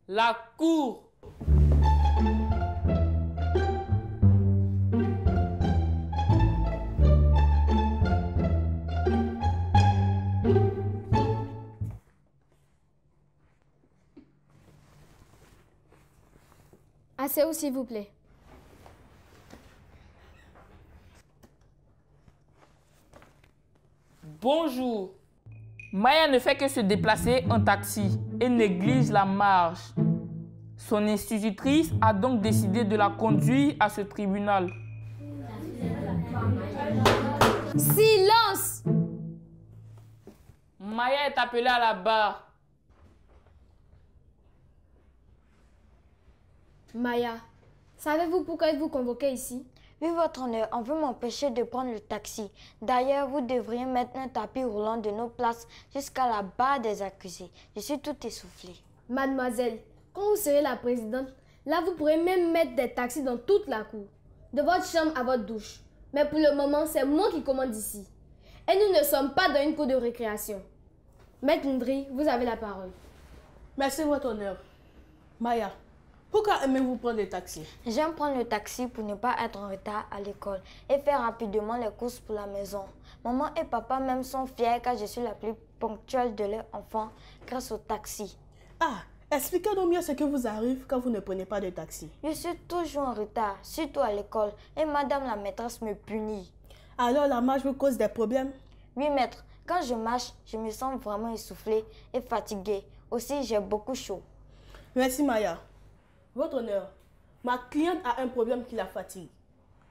La cour. Asseyez-vous, s'il vous plaît. Bonjour. Maya ne fait que se déplacer en taxi et néglige la marche. Son institutrice a donc décidé de la conduire à ce tribunal. Silence! Maya est appelée à la barre. Maya, savez-vous pourquoi êtes-vous convoquée ici? Oui, votre honneur, on veut m'empêcher de prendre le taxi. D'ailleurs, vous devriez mettre un tapis roulant de nos places jusqu'à la barre des accusés. Je suis tout essoufflée. Mademoiselle, quand vous serez la présidente, là vous pourrez même mettre des taxis dans toute la cour. De votre chambre à votre douche. Mais pour le moment, c'est moi qui commande ici. Et nous ne sommes pas dans une cour de récréation. Maître Ndri, vous avez la parole. Merci, votre honneur. Maya, pourquoi aimez-vous prendre le taxi? J'aime prendre le taxi pour ne pas être en retard à l'école et faire rapidement les courses pour la maison. Maman et papa même sont fiers car je suis la plus ponctuelle de leurs enfants grâce au taxi. Ah, expliquez-nous mieux ce qui vous arrive quand vous ne prenez pas de taxi. Je suis toujours en retard, surtout à l'école, et madame la maîtresse me punit. Alors la marche vous cause des problèmes? Oui, maître, quand je marche, je me sens vraiment essoufflée et fatiguée. Aussi, j'ai beaucoup chaud. Merci, Maya. Votre honneur, ma cliente a un problème qui la fatigue,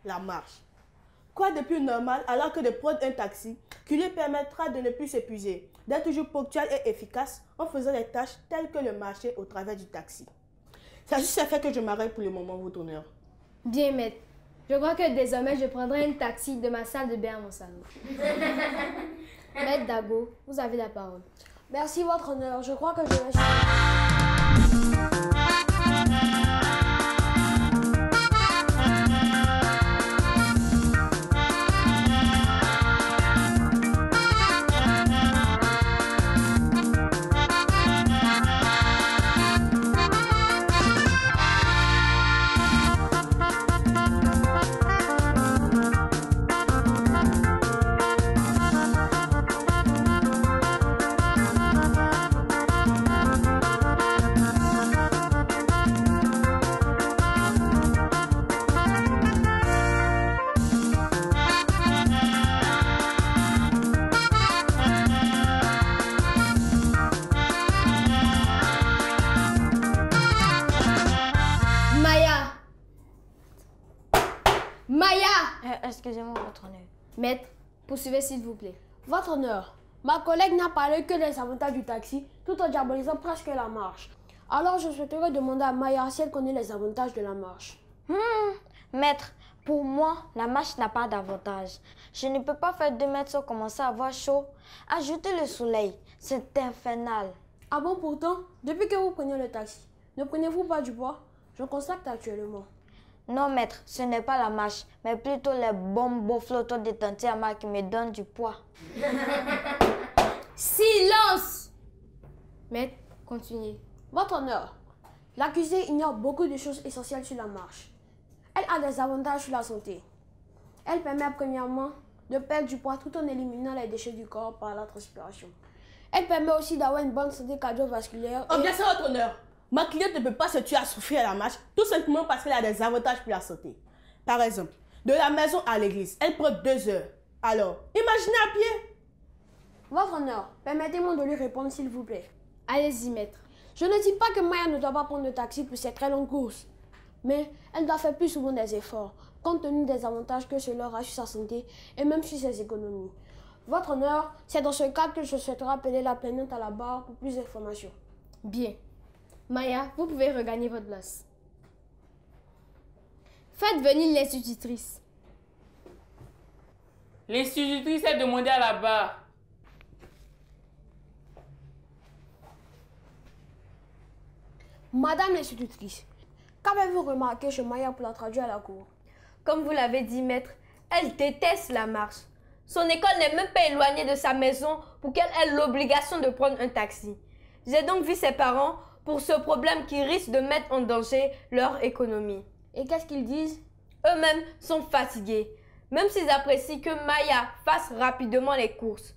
la marche. Quoi de plus normal alors que de prendre un taxi qui lui permettra de ne plus s'épuiser, d'être toujours ponctuel et efficace en faisant les tâches telles que le marcher au travers du taxi. C'est juste ce fait que je m'arrête pour le moment, votre honneur. Bien, maître. Je crois que désormais, je prendrai un taxi de ma salle de bain à mon salon. Maître Dago, vous avez la parole. Merci, votre honneur. Je crois que je vais... Excusez-moi, votre honneur. Maître, poursuivez s'il vous plaît. Votre honneur, ma collègue n'a parlé que des avantages du taxi, tout en diabolisant presque la marche. Alors je souhaiterais demander à Maya si elle connaît les avantages de la marche. Maître, pour moi, la marche n'a pas d'avantage. Je ne peux pas faire 2 mètres sans commencer à avoir chaud. Ajoutez le soleil, c'est infernal. Ah bon, pourtant, depuis que vous prenez le taxi, ne prenez-vous pas du poids? Je constate actuellement. Non, maître, ce n'est pas la marche, mais plutôt les bonbons flottants de Tante Ama qui me donnent du poids. Silence! Maître, continuez. Votre honneur, l'accusée ignore beaucoup de choses essentielles sur la marche. Elle a des avantages sur la santé. Elle permet premièrement de perdre du poids tout en éliminant les déchets du corps par la transpiration. Elle permet aussi d'avoir une bonne santé cardiovasculaire. Bien sûr, votre honneur. Ma cliente ne peut pas se tuer à souffrir à la marche, tout simplement parce qu'elle a des avantages pour la santé. Par exemple, de la maison à l'église, elle prend 2 heures. Alors, imaginez à pied. Votre honneur, permettez-moi de lui répondre s'il vous plaît. Allez-y, maître. Je ne dis pas que Maya ne doit pas prendre le taxi pour ses très longues courses. Mais elle doit faire plus souvent des efforts, compte tenu des avantages que cela aura sur sa santé et même sur ses économies. Votre honneur, c'est dans ce cadre que je souhaiterais appeler la plaignante à la barre pour plus d'informations. Bien. Maya, vous pouvez regagner votre place. Faites venir l'institutrice. L'institutrice est demandée à la barre. Madame l'institutrice, qu'avez-vous remarqué chez Maya pour la traduire à la cour? Comme vous l'avez dit, maître, elle déteste la marche. Son école n'est même pas éloignée de sa maison pour qu'elle ait l'obligation de prendre un taxi. J'ai donc vu ses parents pour ce problème qui risque de mettre en danger leur économie. Et qu'est-ce qu'ils disent? Eux-mêmes sont fatigués, même s'ils apprécient que Maya fasse rapidement les courses.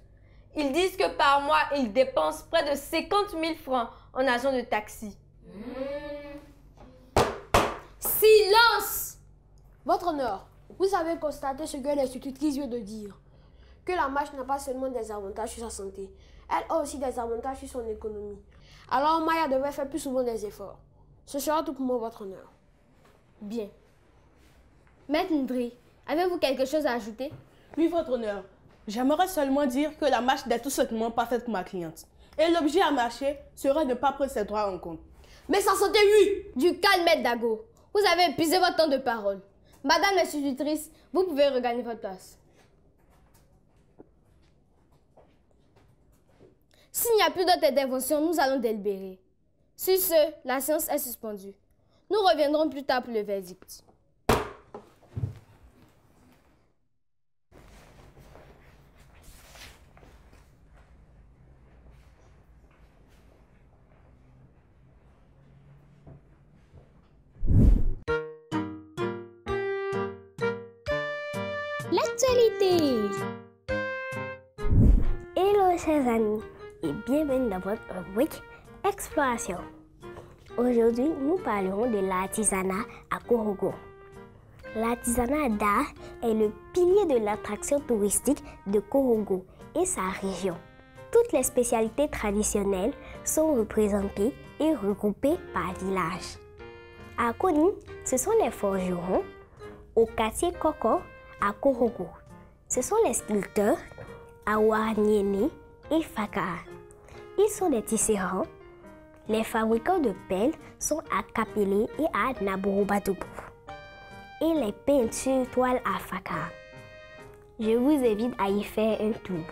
Ils disent que par mois, ils dépensent près de 50 000 francs en agent de taxi. Silence! Votre honneur, vous avez constaté ce que l'institutrice vient de dire. Que la marche n'a pas seulement des avantages sur sa santé, elle a aussi des avantages sur son économie. Alors Maya devrait faire plus souvent des efforts. Ce sera tout pour moi, votre honneur. Bien. Maître Ndri, avez-vous quelque chose à ajouter? Oui, votre honneur. J'aimerais seulement dire que la marche n'est tout simplement pas faite pour ma cliente. Et l'objet à marcher sera de ne pas prendre ses droits en compte. Mais sa santé, oui! Du calme, Maître Dago. Vous avez épuisé votre temps de parole. Madame l'institutrice, vous pouvez regagner votre place. S'il n'y a plus d'autres interventions, nous allons délibérer. Sur ce, la séance est suspendue. Nous reviendrons plus tard pour le verdict. L'actualité. Hello chers amis et bienvenue dans votre rubrique Exploration. Aujourd'hui, nous parlerons de l'artisanat à Korogo. L'artisanat d'art est le pilier de l'attraction touristique de Korogo et sa région. Toutes les spécialités traditionnelles sont représentées et regroupées par village. À Koni, ce sont les forgerons. Au quartier Koko, à Korogo, ce sont les sculpteurs à Warniene et Faka. Ils sont des tisserands. Les fabricants de pelles sont à Kapele et à Naburubadubu. Et les peintures toiles à Faka. Je vous invite à y faire un tour.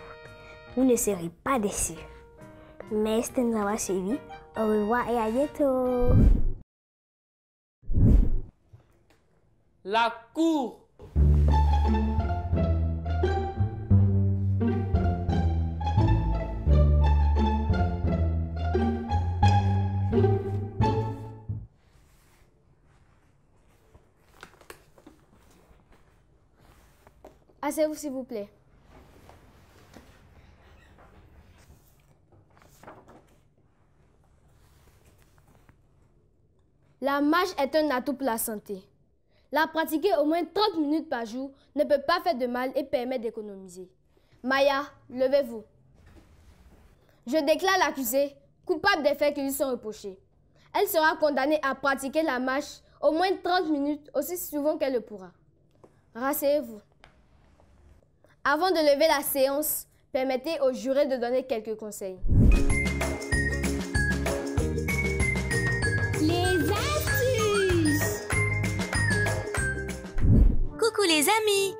Vous ne serez pas déçus. Merci de nous avoir suivis. Au revoir et à bientôt. La cour. Asseyez-vous s'il vous plaît. La marche est un atout pour la santé. La pratiquer au moins 30 minutes par jour ne peut pas faire de mal et permet d'économiser. Maya, levez-vous. Je déclare l'accusée coupable des faits qui lui sont reprochés. Elle sera condamnée à pratiquer la marche au moins 30 minutes aussi souvent qu'elle le pourra. Rasseyez-vous. Avant de lever la séance, permettez aux jurés de donner quelques conseils. Les astuces. Coucou les amis!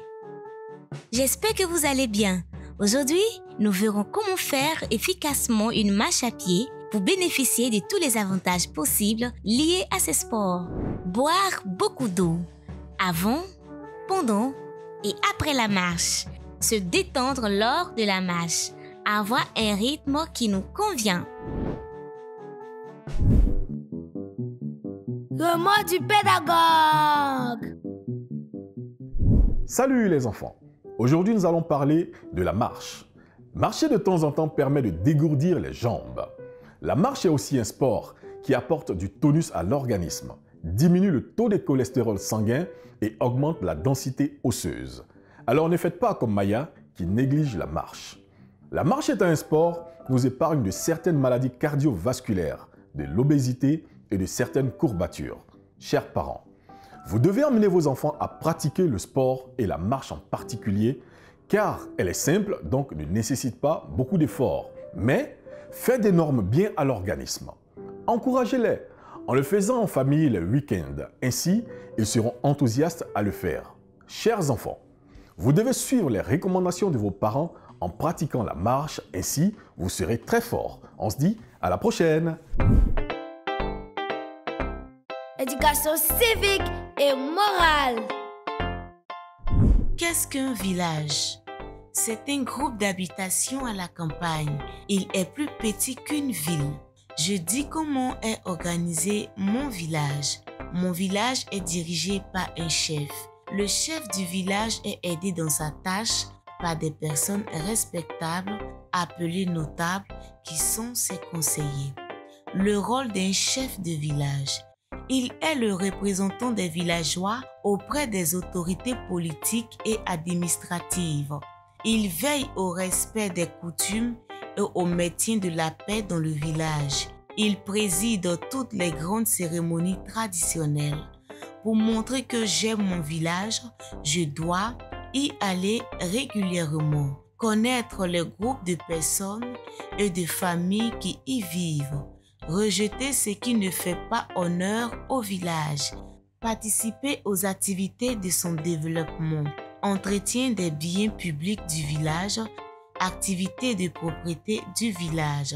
J'espère que vous allez bien. Aujourd'hui, nous verrons comment faire efficacement une marche à pied pour bénéficier de tous les avantages possibles liés à ce sport. Boire beaucoup d'eau avant, pendant et après la marche. Se détendre lors de la marche. Avoir un rythme qui nous convient. Le mot du pédagogue. Salut les enfants! Aujourd'hui, nous allons parler de la marche. Marcher de temps en temps permet de dégourdir les jambes. La marche est aussi un sport qui apporte du tonus à l'organisme, diminue le taux de cholestérol sanguin et augmente la densité osseuse. Alors ne faites pas comme Maya qui néglige la marche. La marche étant un sport, nous épargne de certaines maladies cardiovasculaires, de l'obésité et de certaines courbatures. Chers parents, vous devez emmener vos enfants à pratiquer le sport et la marche en particulier, car elle est simple, donc ne nécessite pas beaucoup d'efforts, mais fait des normes bien à l'organisme. Encouragez-les en le faisant en famille le week-end. Ainsi, ils seront enthousiastes à le faire. Chers enfants, vous devez suivre les recommandations de vos parents en pratiquant la marche. Ainsi, vous serez très forts. On se dit à la prochaine. Éducation civique et morale. Qu'est-ce qu'un village? C'est un groupe d'habitation à la campagne. Il est plus petit qu'une ville. Je dis comment est organisé mon village. Mon village est dirigé par un chef. Le chef du village est aidé dans sa tâche par des personnes respectables appelées notables qui sont ses conseillers. Le rôle d'un chef de village. Il est le représentant des villageois auprès des autorités politiques et administratives. Il veille au respect des coutumes et au maintien de la paix dans le village. Il préside toutes les grandes cérémonies traditionnelles. Pour montrer que j'aime mon village, je dois y aller régulièrement, connaître les groupes de personnes et de familles qui y vivent, rejeter ce qui ne fait pas honneur au village, participer aux activités de son développement, entretien des biens publics du village, activités de propriété du village.